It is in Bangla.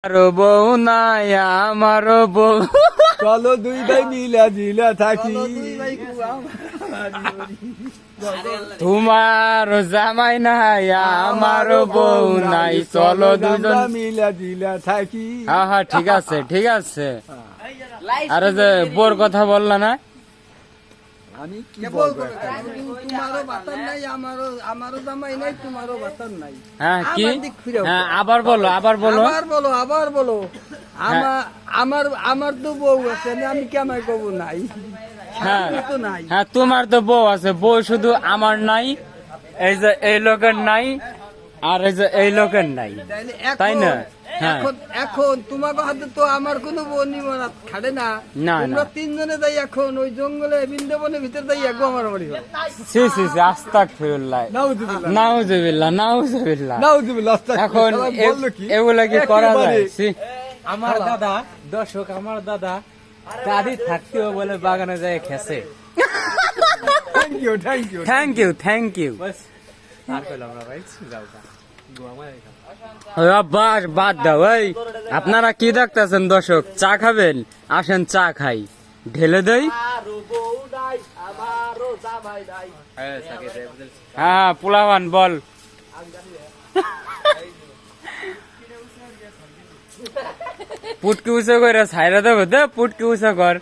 আরো বউ নাই আমার বউ, চলো দুই ভাই মিলা জিলা থাকি। তোমার জামাই নাই আমার বউ নাই, চলো দুজন মিলা জিলা থাকি। হ্যাঁ হ্যাঁ ঠিক আছে ঠিক আছে। আরে যে বোর কথা বললা না, আমি কি বলবো? তোমারও বাতার নাই, আমারও জামাই নাই, তোমারও বাতার নাই। হ্যাঁ কি আবার দিক ফিরাও। হ্যাঁ আবার বলো আবার বলো। আবার বলো। আমার তো বউ আছে, আমি কেমন কব নাই? হ্যাঁ আমার তো নাই। হ্যাঁ তোমার তো বউ আছে, বউ শুধু আমার নাই, এই যে এই লোকের নাই, আর এই যে এই লোকের নাই, তাইলে তাই না? হ্যাঁ এখন তোমাকে হাতে তো আমার কোনো বনি মারা খাড়ে না। না, তোমরা না। তিনজনে যাই এখন ওই জঙ্গলে বৃন্দাবনের ভিতর যাই একগো আমার বাড়ি হলো। সি সি সি আস্তাগফিরুল্লাহ, নাউজুবিল্লাহ নাউজুবিল্লাহ। নাউজুবিল্লাহ। এখন এগুলা কি করা যায়? সি, আমার দাদা দর্শক, আমার দাদা দাদি থাকতেও বলে বাগানে যায় খেছে। Thank you thank you. Thank you thank you. বাস আর কইলাম না ভাই, যাও গা বাস বাদ দাও। এই আপনারা কি দেখতেছেন দর্শক? চা খাবেন? আসেন চা খাই, ঢেলে দেই। হ্যাঁ পোলাবান বল। পুটকি উঁচু করে ছাইরা দেবো, দে পুটকি উঁচু কর।